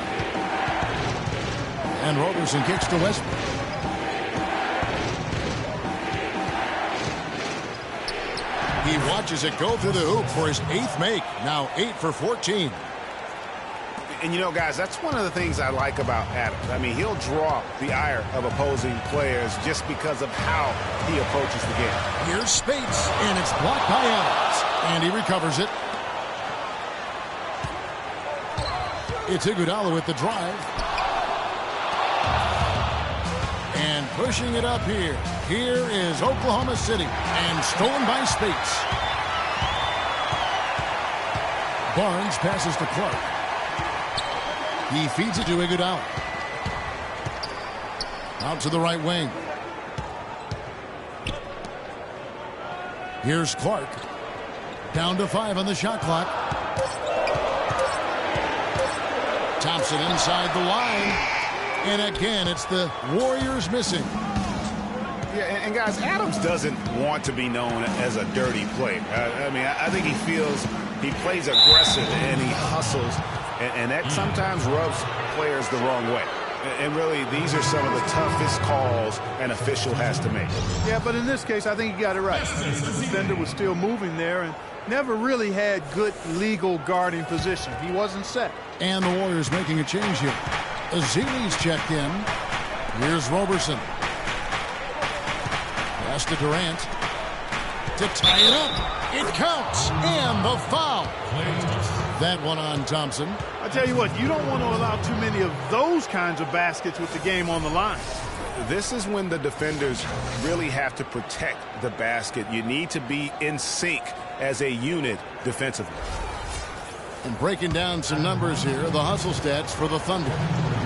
And Robertson kicks to Westbrook. He watches it go through the hoop for his 8th make. Now 8 for 14. And, you know, guys, that's one of the things I like about Adams. I mean, he'll draw the ire of opposing players just because of how he approaches the game. Here's Spates, and it's blocked by Adams. And he recovers it. It's Iguodala with the drive. And pushing it up here. Here is Oklahoma City. And stolen by Spates. Barnes passes to Clark. He feeds it to Iguodala. Out to the right wing. Here's Clark. Down to 5 on the shot clock. Thompson inside the line. And again, it's the Warriors missing. Yeah, and guys, Adams doesn't want to be known as a dirty player. I mean, I think he feels he plays aggressive and he hustles. And that sometimes rubs players the wrong way. And really, these are some of the toughest calls an official has to make. Yeah, but in this case, I think he got it right. The defender was still moving there and never really had good legal guarding position. He wasn't set. And the Warriors making a change here. Azili's checked in. Here's Robertson. Pass to Durant. To tie it up. It counts. And the foul. That one on Thompson. I tell you what, you don't want to allow too many of those kinds of baskets with the game on the line. This is when the defenders really have to protect the basket. You need to be in sync as a unit defensively. And breaking down some numbers here, the hustle stats for the Thunder.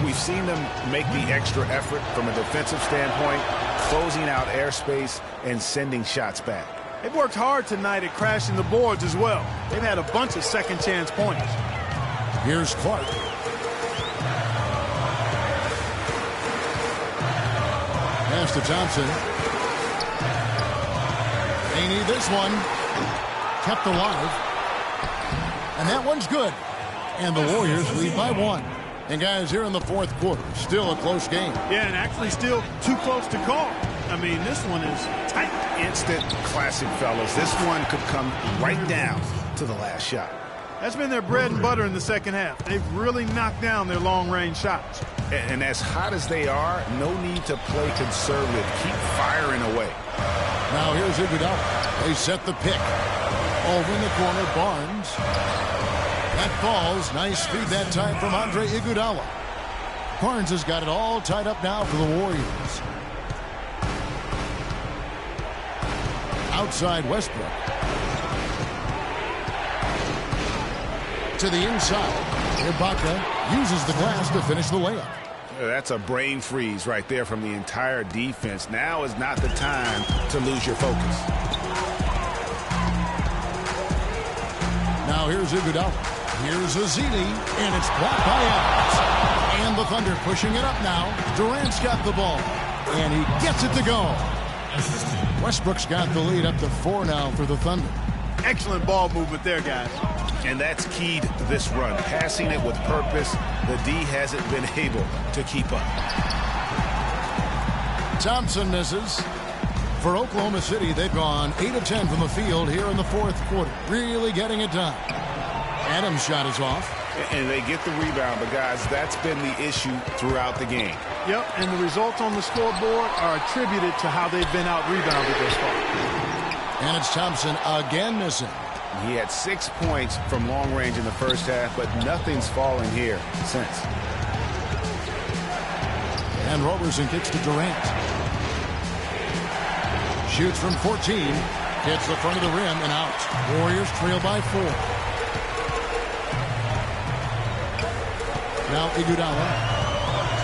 We've seen them make the extra effort from a defensive standpoint, closing out airspace and sending shots back. They've worked hard tonight at crashing the boards as well. They've had a bunch of second chance points. Here's Clark. pass to Thompson. They need this one. Kept alive. And that one's good. And the Warriors lead by 1. And guys, here in the fourth quarter, still a close game. Yeah, and actually still too close to call. I mean, this one is tight. Instant classic, fellas. This one could come right down to the last shot. That's been their bread and butter in the second half. They've really knocked down their long-range shots. And as hot as they are, no need to play conservative. Keep firing away. Now here's Iguodala. They set the pick. Over in the corner, Barnes. That falls. Nice feed that time from Andre Iguodala. Barnes has got it all tied up now for the Warriors. Outside Westbrook. To the inside. Ibaka uses the glass to finish the layup. That's a brain freeze right there from the entire defense. Now is not the time to lose your focus. Now here's Iguodala. Here's Azili, and it's blocked by Adams. And the Thunder pushing it up now. Durant's got the ball, and he gets it to go. Westbrook's got the lead up to 4 now for the Thunder. Excellent ball movement there, guys. And that's keyed this run. Passing it with purpose. The D hasn't been able to keep up. Thompson misses. For Oklahoma City, they've gone 8 of 10 from the field here in the fourth quarter. Really getting it done. Adams' shot is off. And they get the rebound, but guys, that's been the issue throughout the game. Yep, and the results on the scoreboard are attributed to how they've been out-rebounded thus far. And it's Thompson again missing. He had 6 points from long range in the first half, but nothing's fallen here since. And Roberson kicks to Durant. Shoots from 14. Hits the front of the rim and out. Warriors trail by 4. Now Iguodala.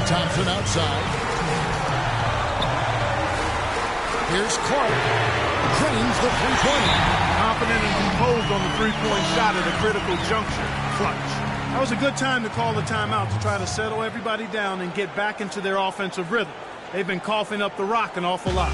Thompson outside. Here's Clark. Drains the three-pointer. Confident and composed on the three-point shot at a critical juncture. Clutch. That was a good time to call the timeout to try to settle everybody down and get back into their offensive rhythm. They've been coughing up the rock an awful lot.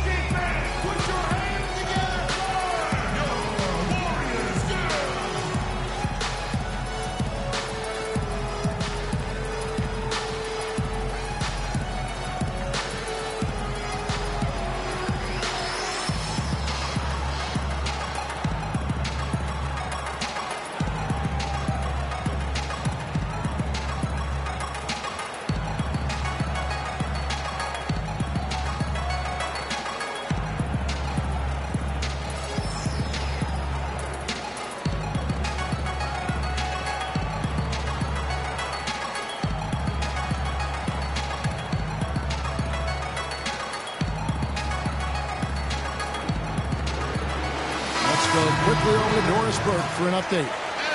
Quickly over to Doris Burke for an update.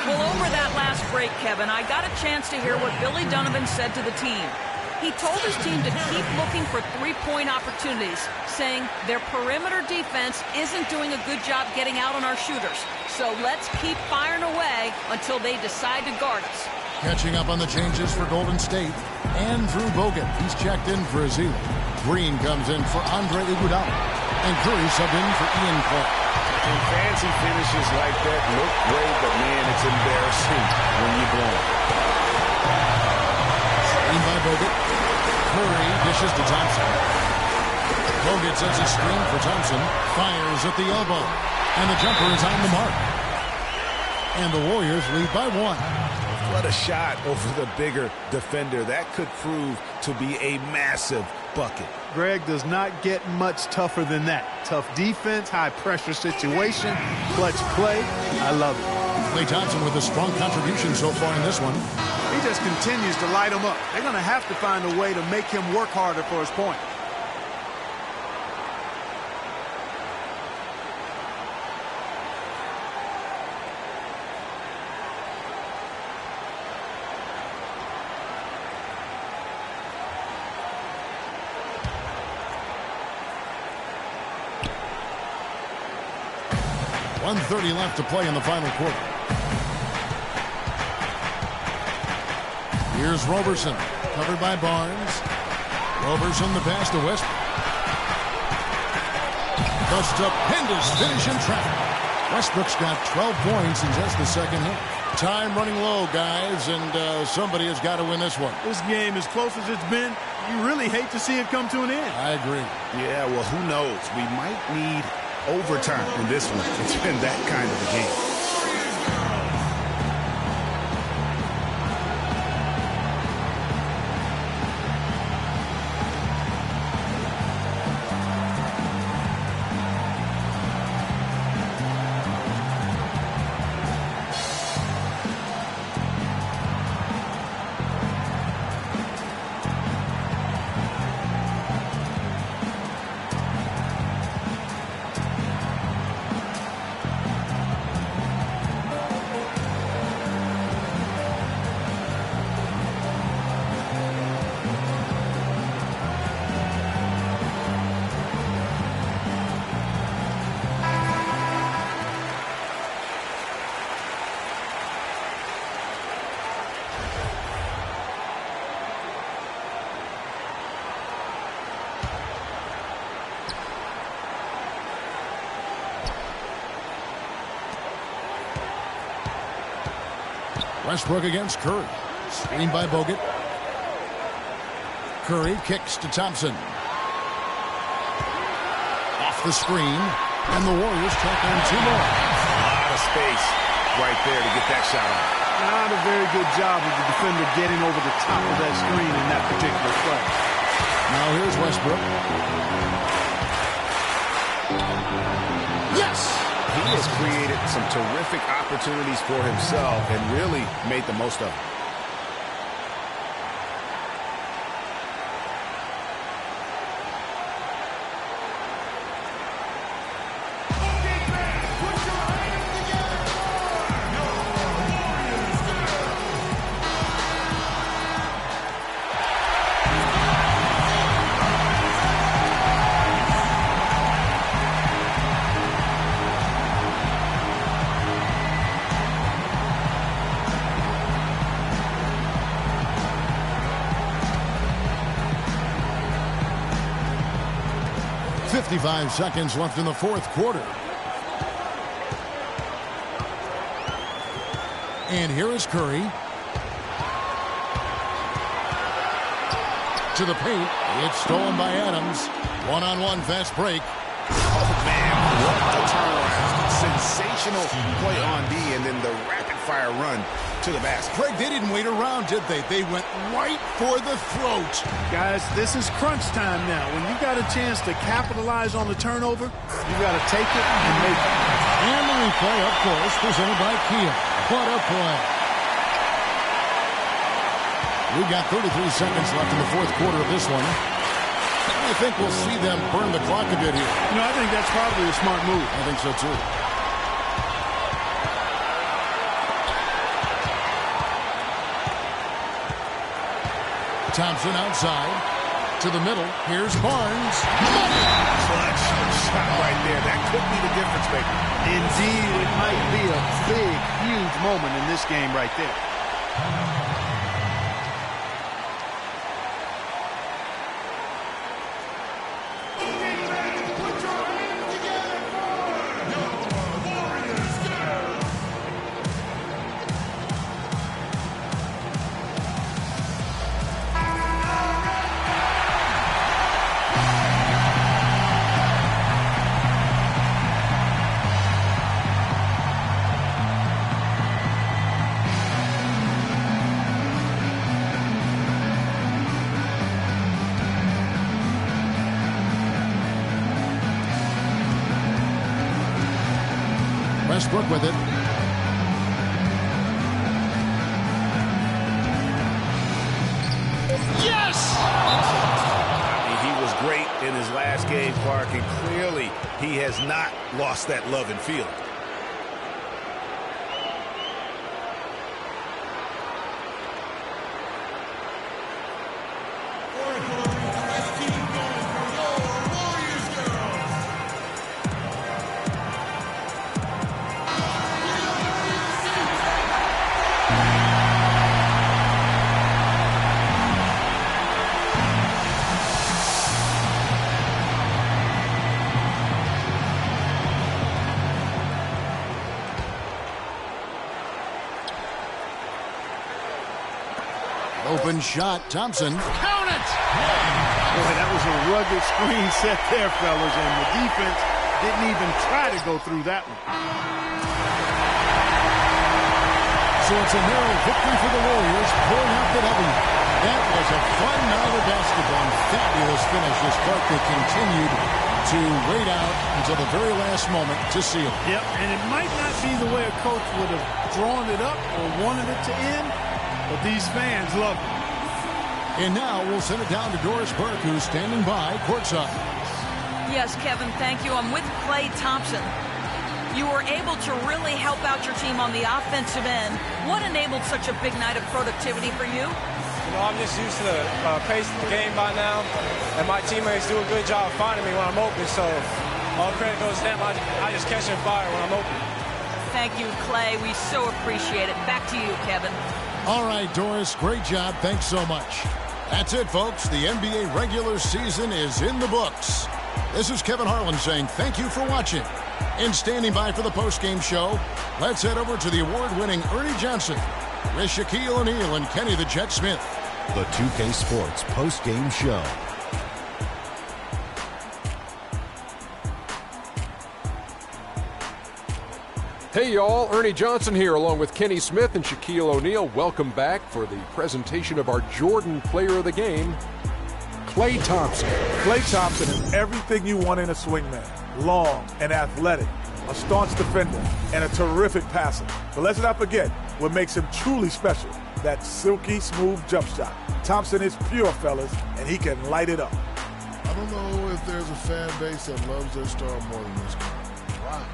Well, over that last break, Kevin, I got a chance to hear what Billy Donovan said to the team. He told his team to keep looking for three-point opportunities, saying their perimeter defense isn't doing a good job getting out on our shooters. So let's keep firing away until they decide to guard us. Catching up on the changes for Golden State. Andrew Bogut, he's checked in for Azili. Green comes in for Andre Iguodala. And Curry subbed in for Ian Clark. And fancy finishes like that look great, but man, it's embarrassing when you blow it. Screen by Bogut. Curry dishes to Thompson. Bogut sets a screen for Thompson. Fires at the elbow. And the jumper is on the mark. And the Warriors lead by 1. What a shot over the bigger defender. That could prove to be a massive bucket. Greg, does not get much tougher than that. Tough defense, high pressure situation, clutch play. I love it. Klay Thompson with a strong contribution so far in this one. He just continues to light them up. They're going to have to find a way to make him work harder for his point. .130 left to play in the final quarter. Here's Roberson, covered by Barnes. Roberson the pass to Westbrook. The stupendous finish in traffic. Westbrook's got 12 points in just the second half. Time running low, guys, and somebody has got to win this one. This game, as close as it's been, you really hate to see it come to an end. I agree. Yeah, well, who knows? We might need overtime in this one. It's been that kind of a game. Westbrook against Curry. Screen by Bogut. Curry kicks to Thompson. Off the screen. And the Warriors tack on two more. A lot of space right there to get that shot off. Not a very good job of the defender getting over the top of that screen in that particular play. Now here's Westbrook. Yes! He has created some terrific opportunities for himself and really made the most of it. .55 seconds left in the fourth quarter. And here is Curry. To the paint. It's stolen by Adams. One-on-one fast break. Oh, man, what a turnaround. Sensational play on D, and then the rapid-fire run to the basket. Craig, they didn't wait around, did they? They went right for the throat. Guys, this is crunch time now. When you got a chance to capitalize on the turnover, you got to take it and make it. And the replay, of course, presented by Kia. What a play. We've got 33 seconds left in the fourth quarter of this one. I think we'll see them burn the clock a bit here. You know, I think that's probably a smart move. I think so, too. Thompson outside. To the middle. Here's Barnes. Clutch shot right there. That could be the difference maker. Indeed, it might be a big, huge moment in this game right there. Westbrook with it. Yes! He was great in his last game, Clark, and clearly he has not lost that love and feeling. Open shot. Thompson. Count it! Boy, that was a rugged screen set there, fellas, and the defense didn't even try to go through that one. So it's a narrow victory for the Warriors, pulling out the W. That was a fun night of basketball and fabulous finish as Barkley continued to wait out until the very last moment to seal it. Yep, and it might not be the way a coach would have drawn it up or wanted it to end, but these fans love it. And now we'll send it down to Doris Burke, who's standing by courtside. Yes, Kevin, thank you. I'm with Klay Thompson. You were able to really help out your team on the offensive end. What enabled such a big night of productivity for you? You know, I'm just used to the pace of the game by now, and my teammates do a good job finding me when I'm open, so all credit goes to them. I just catch and fire when I'm open. Thank you, Klay. We so appreciate it. Back to you, Kevin. All right, Doris, great job. Thanks so much. That's it, folks. The NBA regular season is in the books. This is Kevin Harlan saying thank you for watching. And standing by for the postgame show, let's head over to the award-winning Ernie Johnson with Shaquille O'Neal and Kenny the Jet Smith. The 2K Sports postgame show. Hey y'all, Ernie Johnson here along with Kenny Smith and Shaquille O'Neal. Welcome back for the presentation of our Jordan Player of the Game, Klay Thompson. Klay Thompson is everything you want in a swingman. Long and athletic, a staunch defender, and a terrific passer. But let's not forget what makes him truly special, that silky smooth jump shot. Thompson is pure, fellas, and he can light it up. I don't know if there's a fan base that loves their star more than this guy. Wow.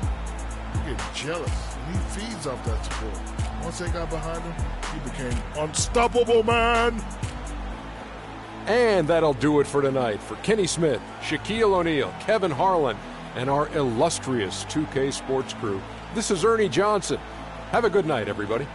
You get jealous, and he feeds off that support. Once they got behind him, he became unstoppable, man. And that'll do it for tonight. For Kenny Smith, Shaquille O'Neal, Kevin Harlan, and our illustrious 2K Sports crew, this is Ernie Johnson. Have a good night, everybody.